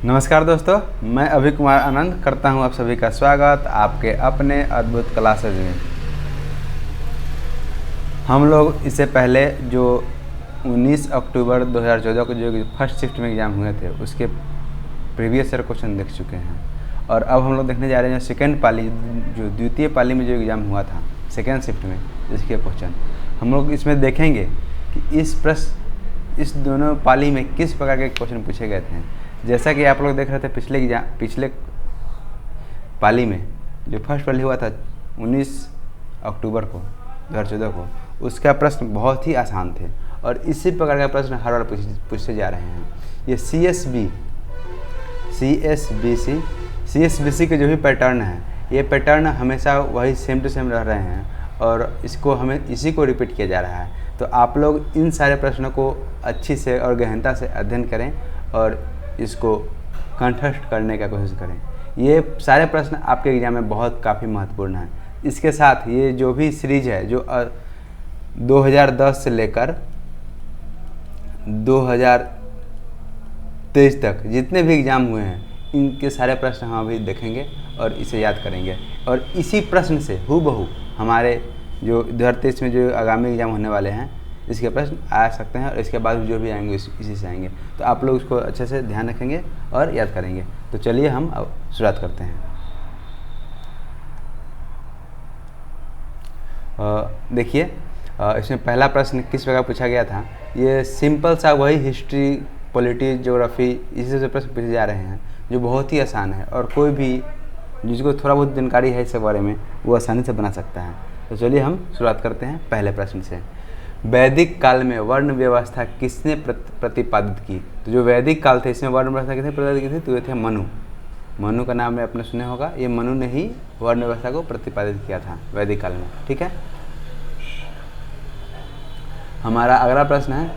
नमस्कार दोस्तों, मैं अभी कुमार आनंद करता हूं आप सभी का स्वागत आपके अपने अद्भुत क्लासेज में। हम लोग इससे पहले जो 19 अक्टूबर 2014 को जो फर्स्ट शिफ्ट में एग्ज़ाम हुए थे उसके प्रीवियस ईयर क्वेश्चन देख चुके हैं और अब हम लोग देखने जा रहे हैं सेकेंड पाली, जो द्वितीय पाली में जो एग्ज़ाम हुआ था सेकेंड शिफ्ट में, इसके क्वेश्चन हम लोग इसमें देखेंगे कि इस दोनों पाली में किस प्रकार के क्वेश्चन पूछे गए थे। जैसा कि आप लोग देख रहे थे पिछले पाली में जो फर्स्ट पाली हुआ था 19 अक्टूबर को 2014 को, उसका प्रश्न बहुत ही आसान थे और इसी प्रकार का प्रश्न हर बार पूछते जा रहे हैं। ये CSBC के जो भी पैटर्न है, ये पैटर्न हमेशा वही सेम टू सेम रह रहे हैं और हमें इसी को रिपीट किया जा रहा है। तो आप लोग इन सारे प्रश्नों को अच्छी से और गहनता से अध्ययन करें और इसको कंठस्थ करने का कोशिश करें। ये सारे प्रश्न आपके एग्जाम में काफ़ी महत्वपूर्ण है। इसके साथ ये जो भी सीरीज है जो 2010 से लेकर 2023 तक जितने भी एग्ज़ाम हुए हैं, इनके सारे प्रश्न हम अभी देखेंगे और इसे याद करेंगे और इसी प्रश्न से हूबहू हमारे जो 2023 में जो आगामी एग्ज़ाम होने वाले हैं इसके प्रश्न आ सकते हैं और इसके बाद जो भी आएंगे इसी से आएंगे। तो आप लोग उसको अच्छे से ध्यान रखेंगे और याद करेंगे। तो चलिए हम अब शुरुआत करते हैं। देखिए, इसमें पहला प्रश्न किस प्रकार पूछा गया था। ये सिंपल सा वही हिस्ट्री, पॉलिटी, ज्योग्राफी इसी से प्रश्न पूछे जा रहे हैं जो बहुत ही आसान है और कोई भी जिसको थोड़ा बहुत जानकारी है इसके बारे में वो आसानी से बना सकता है। तो चलिए हम शुरुआत करते हैं पहले प्रश्न से। वैदिक काल में वर्ण व्यवस्था किसने प्रतिपादित की। तो जो वैदिक काल थे इसमें वर्ण व्यवस्था किसने प्रतिपादित की थी, तो ये थे मनु का नाम आपने सुने होगा। ये मनु ने ही वर्ण व्यवस्था को प्रतिपादित किया था वैदिक काल में। ठीक है, हमारा अगला प्रश्न है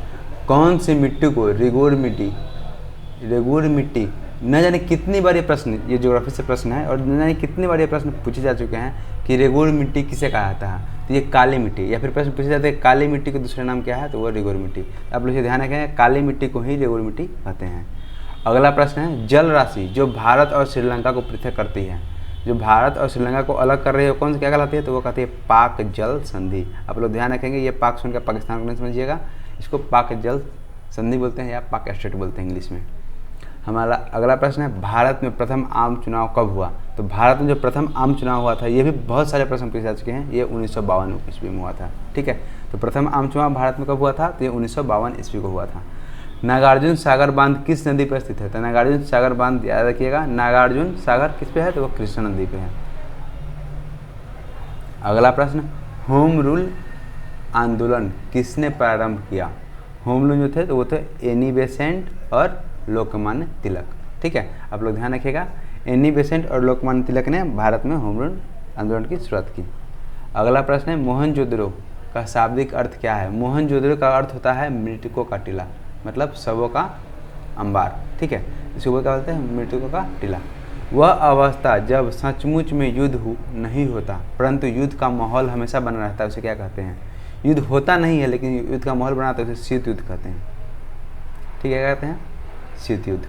कौन सी मिट्टी को रेगुर मिट्टी न जाने कितनी बार ये प्रश्न, ये ज्योग्राफी से प्रश्न है और न जाने कितनी बार ये प्रश्न पूछे जा चुके हैं कि रेगुर मिट्टी किसे कहा जाता है। तो ये काली मिट्टी, या फिर प्रश्न पूछे जाते हैं काली मिट्टी के दूसरा नाम क्या है, तो वो रेगुर मिट्टी। आप लोग ध्यान रखें, काली मिट्टी को ही रेगुर मिट्टी कहते हैं। अगला प्रश्न है जल राशि जो भारत और श्रीलंका को पृथक करती है। जो भारत और श्रीलंका को अलग कर रही है कौन सी क्या कहलाती है, तो वो कहती है पाक जल संधि। आप लोग ध्यान रखेंगे, ये पाक सुनकर पाकिस्तान को नहीं समझिएगा, इसको पाक जल संधि बोलते हैं या पाक स्टेट बोलते हैं इंग्लिश में। हमारा अगला प्रश्न है भारत में प्रथम आम चुनाव कब हुआ। तो भारत में जो प्रथम आम चुनाव हुआ था, ये भी बहुत सारे प्रश्न पूछे जा चुके हैं, ये 1952 ईस्वी में हुआ था। ठीक है, तो प्रथम आम चुनाव भारत में कब हुआ था, तो ये 1952 ईस्वी को हुआ था। नागार्जुन सागर बांध किस नदी पर स्थित है। तो नागार्जुन सागर बांध याद रखिएगा, नागार्जुन सागर किस पे है, तो वो कृष्णा नदी पे है। अगला प्रश्न होम रूल आंदोलन किसने प्रारंभ किया। होम रूल जो थे तो वो थे एनी बेसेंट और लोकमान्य तिलक। ठीक है, आप लोग ध्यान रखिएगा, एनी बेसेंट और लोकमान्य तिलक ने भारत में होम रूल आंदोलन की शुरुआत की। अगला प्रश्न है मोहनजोदड़ो का शाब्दिक अर्थ क्या है। मोहनजोदड़ो का अर्थ होता है मृतकों का टीला, मतलब शवों का अंबार। ठीक है, इसको क्या बोलते हैं, मृतकों का टीला। वह अवस्था जब सचमुच में युद्ध नहीं होता परंतु युद्ध का माहौल हमेशा बना रहता है, उसे क्या कहते हैं। युद्ध होता नहीं है लेकिन युद्ध का माहौल बनाता है, उसे शीत युद्ध कहते हैं। ठीक है, कहते हैं शीत युद्ध।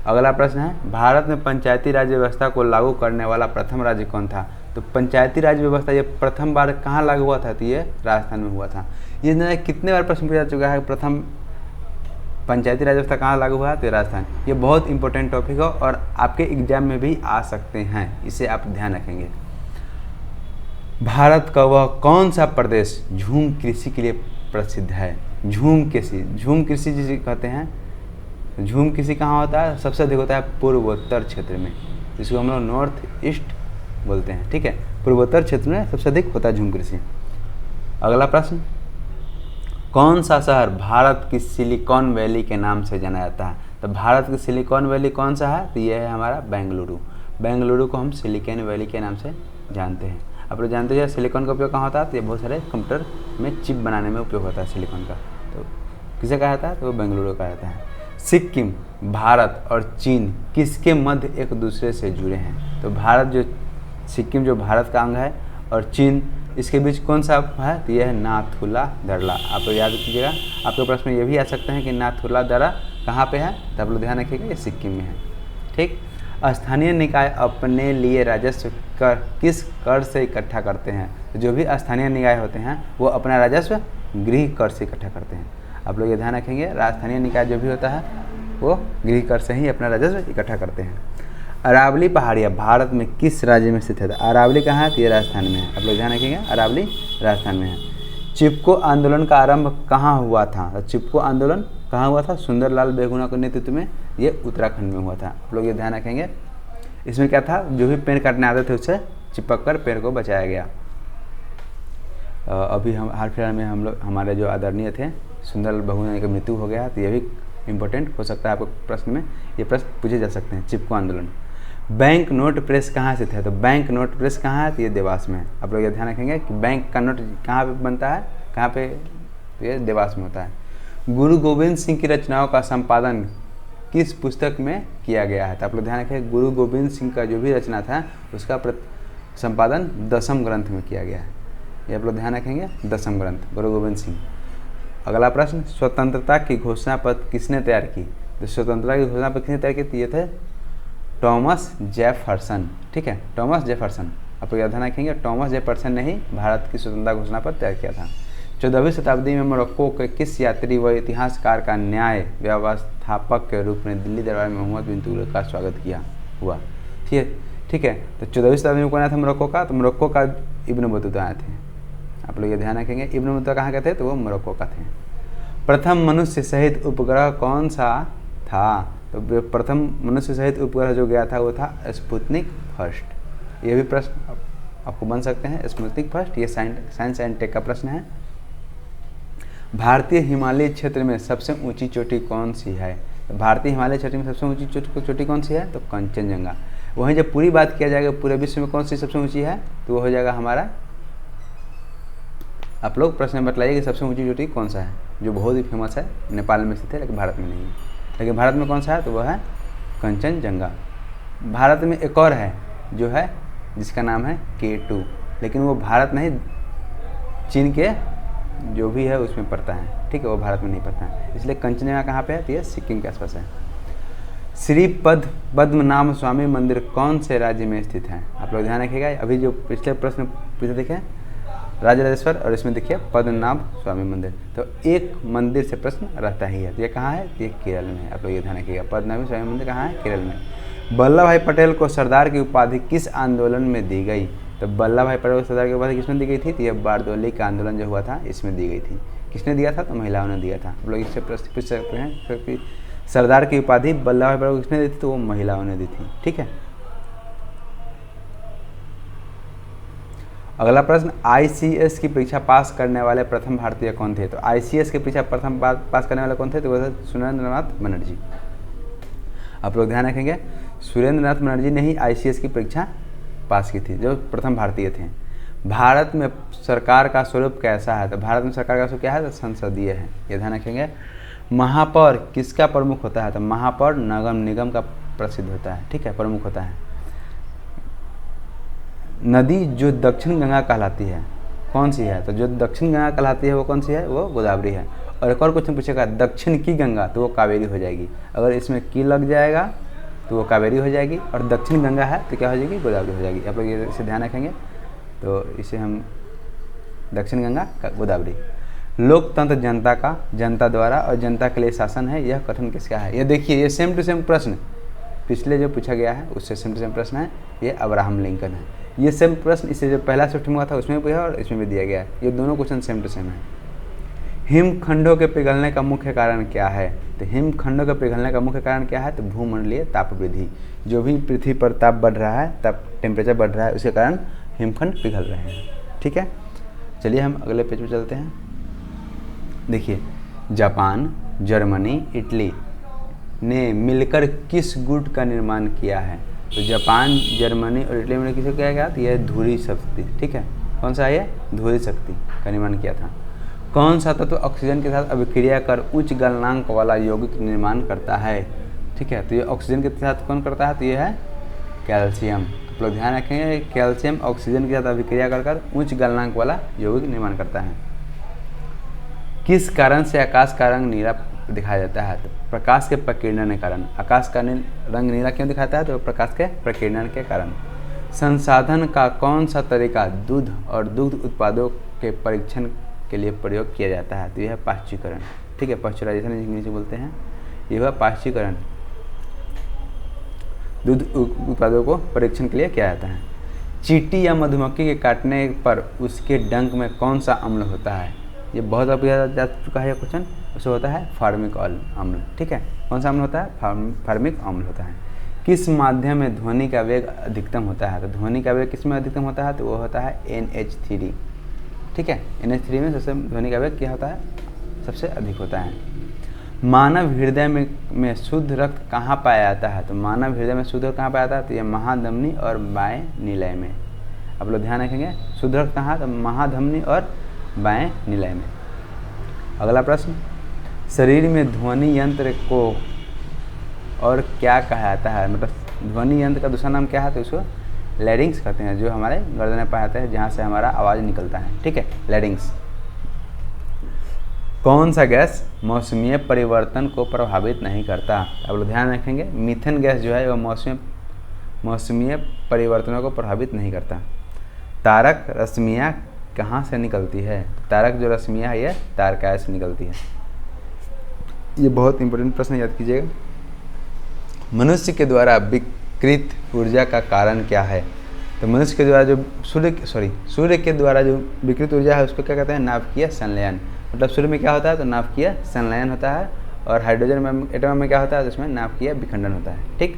अगला प्रश्न है भारत में पंचायती राज व्यवस्था को लागू करने वाला प्रथम राज्य कौन था। तो पंचायती राज व्यवस्था ये प्रथम बार कहाँ लागू हुआ था, तो ये राजस्थान में हुआ था। ये कितने बार प्रश्न पूछा जा चुका है, प्रथम पंचायती राज व्यवस्था कहाँ लागू हुआ, तो राजस्थान। ये बहुत इंपॉर्टेंट टॉपिक है और आपके एग्जाम में भी आ सकते हैं, इसे आप ध्यान रखेंगे। भारत का वह कौन सा प्रदेश झूम कृषि के लिए प्रसिद्ध है। झूम कृषि जिसे कहते हैं। झूम कृषि कहाँ होता है, सबसे अधिक होता है पूर्वोत्तर क्षेत्र में, जिसको हम लोग नॉर्थ ईस्ट बोलते हैं। ठीक है, पूर्वोत्तर क्षेत्र में सबसे अधिक होता है झूम कृषि। अगला प्रश्न कौन सा शहर भारत की सिलिकॉन वैली के नाम से जाना जाता है। तो भारत की सिलिकॉन वैली कौन सा है, तो यह है हमारा बेंगलुरु। बेंगलुरु को हम सिलिकॉन वैली के नाम से जानते हैं। आप लोग जानते हैं सिलिकॉन का उपयोग कहाँ होता है, तो ये बहुत सारे कंप्यूटर में चिप बनाने में उपयोग होता है सिलिकॉन का। तो किसे कहा जाता है, तो वो बेंगलुरु कहा जाता है। सिक्किम, भारत और चीन किसके मध्य एक दूसरे से जुड़े हैं। तो सिक्किम जो भारत का अंग है और चीन इसके बीच कौन सा है, तो यह है नाथुला दर्रा। आप लोग याद कीजिएगा, आपके प्रश्न में ये भी आ सकते हैं कि नाथुला दर्रा कहाँ पे है, तो आप लोग ध्यान रखिएगा ये सिक्किम में है। ठीक। स्थानीय निकाय अपने लिए राजस्व कर किस कर से इकट्ठा करते हैं? तो जो भी स्थानीय निकाय होते हैं वो अपना राजस्व गृह कर से इकट्ठा करते हैं। आप लोग ये ध्यान रखेंगे, स्थानीय निकाय जो भी होता है वो गृह कर से ही अपना राजस्व इकट्ठा करते हैं। अरावली पहाड़ियाँ भारत में किस राज्य में स्थित है? तो अरावली कहाँ है? तो ये राजस्थान में है। आप लोग ध्यान रखेंगे, अरावली राजस्थान में है। चिपको आंदोलन का आरंभ कहाँ हुआ था? तो चिपको आंदोलन कहाँ हुआ था? सुंदरलाल बेगुना के नेतृत्व में ये उत्तराखंड में हुआ था। आप लोग ये ध्यान रखेंगे। इसमें क्या था, जो भी पेड़ काटने आते थे उससे चिपक कर पेड़ को बचाया गया। अभी हम हाल फिलहाल में हम लोग हमारे जो आदरणीय थे सुंदरलाल बेगुना की मृत्यु हो गया, तो ये भी इम्पोर्टेंट हो सकता है आपको प्रश्न में, ये प्रश्न पूछे जा सकते हैं। चिपको आंदोलन। बैंक नोट प्रेस कहाँ से थे? तो बैंक नोट प्रेस कहाँ है? तो ये देवास में है। आप लोग ये ध्यान रखेंगे कि बैंक का नोट कहाँ पे बनता है, कहाँ पे? तो ये देवास में होता है। गुरु गोविंद सिंह की रचनाओं का संपादन किस पुस्तक में किया गया है? तो आप लोग ध्यान रखें, गुरु गोविंद सिंह का जो भी रचना था उसका संपादन 10वें ग्रंथ में किया गया है। ये आप लोग ध्यान रखेंगे, 10वें ग्रंथ गुरु गोविंद सिंह। अगला प्रश्न, स्वतंत्रता की घोषणा पत्र किसने तैयार की? तो स्वतंत्रता की घोषणा पत्र किसने तैयार की? तो ये थे थॉमस जेफरसन। ठीक है, थॉमस जेफरसन। आप लोग ध्यान रखेंगे, थॉमस जेफरसन ने ही भारत की स्वतंत्रता घोषणा पत्र तैयार किया था। 14वीं शताब्दी में मोरक्को के किस यात्री व इतिहासकार का न्याय व्यवस्थापक के रूप में दिल्ली दरबार में मोहम्मद बिन तुगलक का स्वागत किया हुआ? ठीक है। तो 14वीं शताब्दी में कौन आया था मोरक्को का? तो मोरक्को का इब्न बतूता आए थे। आप लोग ये ध्यान रखेंगे, इब्न बतूता कहाँ के थे? तो वो मोरक्को का थे। प्रथम मनुष्य सहित उपग्रह कौन सा था? तो प्रथम मनुष्य सहित उपग्रह जो गया था वो था स्पुतनिक फर्स्ट। ये भी प्रश्न आपको बन सकते हैं, स्पुतनिक फर्स्ट। ये साइंस एंड टेक का प्रश्न है। भारतीय हिमालय क्षेत्र में सबसे ऊंची चोटी कौन सी है? तो भारतीय हिमालय क्षेत्र में सबसे ऊंची चोटी कौन सी है? तो कंचनजंगा। वहीं जब पूरी बात किया जाएगा पूरे विश्व में कौन सी सबसे ऊंची है, तो वो हो जाएगा हमारा, आप लोग प्रश्न में बतलाइए कि सबसे ऊंची चोटी कौन सा है, जो बहुत ही फेमस है, नेपाल में स्थित है लेकिन भारत में नहीं है। लेकिन भारत में कौन सा है? तो वह है कंचनजंगा। भारत में एक और है जो है जिसका नाम है K2, लेकिन वो भारत नहीं, चीन के जो भी है उसमें पड़ता है। ठीक है, वो भारत में नहीं पड़ता है, इसलिए कंचनजंगा कहाँ पे है? तो ये सिक्किम के आसपास है। श्री पद्मनाभ स्वामी मंदिर कौन से राज्य में स्थित है? आप लोग ध्यान रखिएगा, अभी जो पिछले प्रश्न पीछे देखे राजराजेश्वर और इसमें देखिए पद्मनाभ स्वामी मंदिर, तो एक मंदिर से प्रश्न रहता ही है। तो ये कहाँ है? तो ये केरल में है। आप लोग ये ध्यान रखिएगा, पद्मनाभ स्वामी मंदिर कहाँ है? केरल में। वल्लभ भाई पटेल को सरदार की उपाधि किस आंदोलन में दी गई? तो वल्लभ भाई पटेल को सरदार की उपाधि किसमें दी गई थी? तो ये बारदोली का आंदोलन जो हुआ था इसमें दी गई थी। किसने दिया था? तो महिलाओं ने दिया था। आप लोग इससे प्रश्न पूछ सकते हैं क्योंकि सरदार की उपाधि वल्लभ भाई पटेल को किसने दी थी? तो वो महिलाओं ने दी थी। ठीक है। अगला प्रश्न, ICS की परीक्षा पास करने वाले प्रथम भारतीय कौन थे? तो ICS की परीक्षा प्रथम पास करने वाले कौन थे? तो वो थे सुरेंद्रनाथ बनर्जी। आप लोग ध्यान रखेंगे, सुरेंद्रनाथ बनर्जी ने ही ICS की परीक्षा पास की थी, जो प्रथम भारतीय थे। भारत में सरकार का स्वरूप कैसा है? तो भारत में सरकार का स्वरूप क्या है? तो संसदीय है। ये ध्यान रखेंगे। महापौर किसका प्रमुख होता है? तो महापौर नगर निगम का प्रसिद्ध होता है। ठीक है, प्रमुख होता है। नदी जो दक्षिण गंगा कहलाती है कौन सी है? तो जो दक्षिण गंगा कहलाती है वो कौन सी है? वो गोदावरी है। और एक और क्वेश्चन पूछेगा, दक्षिण की गंगा, तो वो कावेरी हो जाएगी। अगर इसमें की लग जाएगा तो वो कावेरी हो जाएगी, और दक्षिण गंगा है तो क्या हो जाएगी? गोदावरी हो जाएगी। आप लोग ये इसे ध्यान रखेंगे, तो इसे हम दक्षिण गंगा गोदावरी। लोकतंत्र जनता का, जनता द्वारा और जनता के लिए शासन है, यह कथन किसका है? ये देखिए, ये सेम टू सेम प्रश्न पिछले जो पूछा गया है उससे सेम टू सेम प्रश्न है। ये अब्राहम लिंकन है। ये सेम प्रश्न इससे जो पहला शिफ्ट में हुआ था उसमें भी है और इसमें भी दिया गया है। ये दोनों क्वेश्चन सेम टू सेम है। हिमखंडों के पिघलने का मुख्य कारण क्या है? तो हिमखंडों के पिघलने का मुख्य कारण क्या है? तो भूमंडलीय ताप वृद्धि। जो भी पृथ्वी पर ताप बढ़ रहा है, ताप टेम्परेचर बढ़ रहा है, उसके कारण हिमखंड पिघल रहे हैं। ठीक है, चलिए हम अगले पेज पर चलते हैं। देखिए, जापान, जर्मनी, इटली ने मिलकर किस गुट का निर्माण किया है? तो जापान, जर्मनी और इटली में किसे किया गया? तो यह धुरी शक्ति। ठीक है, कौन सा है? ये धुरी शक्ति का निर्माण किया था। कौन सा तत्व ऑक्सीजन के साथ अभिक्रिया कर उच्च गलनांक वाला यौगिक निर्माण करता है? ठीक है, तो ये ऑक्सीजन के साथ कौन करता है? तो ये है कैल्शियम। आप लोग ध्यान रखेंगे, कैल्शियम ऑक्सीजन के साथ अभिक्रिया कर उच्च गलनांक वाला यौगिक निर्माण करता है। किस कारण से आकाश का रंग नीला दिखाया जाता है? तो प्रकाश के प्रकीर्णन के कारण। आकाश का रंग नीला क्यों दिखाता है? तो प्रकाश के प्रकीर्णन के कारण। संसाधन का कौन सा तरीका दूध और दुग्ध उत्पादों के परीक्षण के लिए प्रयोग किया जाता है? तो यह है पाश्चुकरण। ठीक है, पाश्चराइजेशन इंग्लिश में बोलते हैं। यह हुआ पाश्चुकरण। दूध उत्पादों को परीक्षण के लिए किया जाता है। चींटी या मधुमक्खी के काटने पर उसके डंक में कौन सा अम्ल होता है? ये बहुत अब जा चुका है क्वेश्चन। उसे होता है फार्मिक अम्ल। ठीक है, कौन सा अम्ल होता है? फार्मिक अम्ल होता है। किस माध्यम में ध्वनि का वेग अधिकतम होता है? तो ध्वनि का वेग किस में अधिकतम होता है? तो वो होता है NH3। ठीक है, NH3 में सबसे ध्वनि का वेग क्या होता है? सबसे अधिक होता है। मानव हृदय में शुद्ध रक्त कहाँ पाया जाता है? तो मानव हृदय में शुद्ध रक्त कहाँ पाया जाता है? तो ये महाधमनी और बाएं निलय में। आप लोग ध्यान रखेंगे, शुद्ध रक्त कहाँ? तो महाधमनी और बाएं निलय में। अगला प्रश्न, शरीर में ध्वनि यंत्र को और क्या कहा जाता है? मतलब ध्वनि यंत्र का दूसरा नाम क्या है? तो उसको लैरिंग्स कहते हैं, जो हमारे गर्दन में पाया जाता है, जहाँ से हमारा आवाज़ निकलता है। ठीक है, लैरिंग्स। कौन सा गैस मौसमीय परिवर्तन को प्रभावित नहीं करता? आप लोग ध्यान रखेंगे, मीथेन गैस जो है वह मौसमीय परिवर्तनों को प्रभावित नहीं करता। तारक रश्मियाँ कहाँ से निकलती है? तारक जो रश्मियाँ है ये तारकाय से निकलती है। ये बहुत इंपॉर्टेंट प्रश्न, याद कीजिएगा। मनुष्य के द्वारा विकृत ऊर्जा का कारण क्या है? तो मनुष्य के द्वारा जो सूर्य के द्वारा जो विकृत ऊर्जा है उसको क्या कहते हैं? नाभिकीय संलयन। मतलब सूर्य में क्या होता है? तो नाभिकीय संलयन होता है। और हाइड्रोजन में एटम में क्या होता है? तो उसमें नाभिकीय विखंडन होता है। ठीक।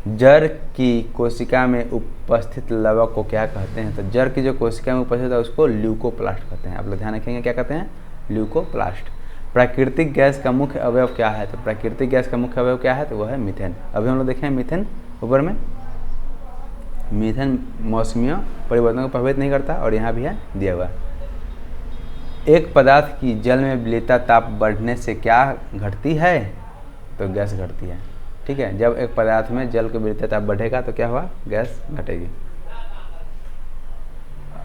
जर की कोशिका में उपस्थित लवक को क्या कहते हैं? तो जर की जो कोशिका में उपस्थित है उसको ल्यूकोप्लास्ट कहते हैं। आप लोग ध्यान रखेंगे, क्या कहते हैं? ल्यूकोप्लास्ट। प्राकृतिक गैस का मुख्य अवयव क्या है? तो प्राकृतिक गैस का मुख्य अवयव क्या है? तो वह है मीथेन। अभी हम लोग देखें मीथेन ऊपर में। मीथेन मौसमीय परिवर्तन को प्रभावित नहीं करता, और यहाँ भी है दिया हुआ। एक पदार्थ की जल में विलेयता ताप बढ़ने से क्या घटती है? तो गैस घटती है। ठीक है, जब एक पदार्थ में जल की विलेयता ताप बढ़ेगा तो क्या हुआ? गैस घटेगी।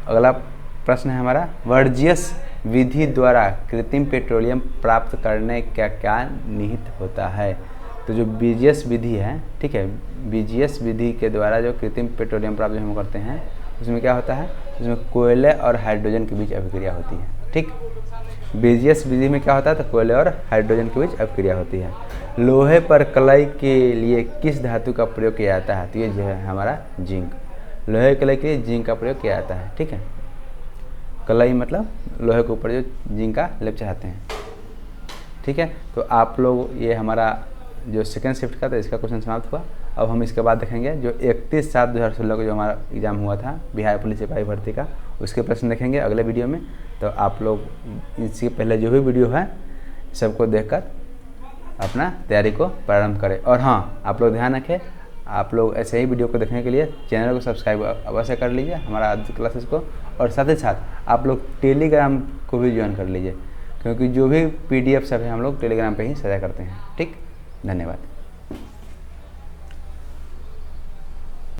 अगला प्रश्न है हमारा, वर्जियस विधि द्वारा कृत्रिम पेट्रोलियम प्राप्त करने का क्या निहित होता है? तो जो बीजीएस विधि है, ठीक है, बीजीएस विधि के द्वारा जो कृत्रिम पेट्रोलियम प्राप्त हम करते हैं उसमें क्या होता है? उसमें कोयले और हाइड्रोजन के बीच अभिक्रिया होती है। ठीक, बीजीएस विधि में क्या होता है? तो कोयले और हाइड्रोजन के बीच अभिक्रिया होती है। लोहे पर कलई के लिए किस धातु का प्रयोग किया जाता है? तो ये जो है हमारा जिंक। लोहे कलई के लिए जिंक का प्रयोग किया जाता है। ठीक है, कलई मतलब लोहे के ऊपर जो जिंक का लेप चढ़ाते हैं। ठीक है, तो आप लोग ये हमारा जो सेकेंड शिफ्ट का था इसका क्वेश्चन समाप्त हुआ। अब हम इसके बाद देखेंगे जो 31/7/2016 को जो हमारा एग्जाम हुआ था बिहार पुलिस सिपाही भर्ती का, उसके प्रश्न देखेंगे अगले वीडियो में। तो आप लोग इससे पहले जो भी वीडियो है सबको देखकर अपना तैयारी को प्रारंभ करें। और हाँ, आप लोग ध्यान रखें, आप लोग ऐसे ही वीडियो को देखने के लिए चैनल को सब्सक्राइब अवश्य कर लीजिए हमारा आदित्य क्लासेस को, और साथ ही साथ आप लोग टेलीग्राम को भी ज्वाइन कर लीजिए, क्योंकि जो भी PDF सब है हम लोग टेलीग्राम पे ही साझा करते हैं। ठीक, धन्यवाद।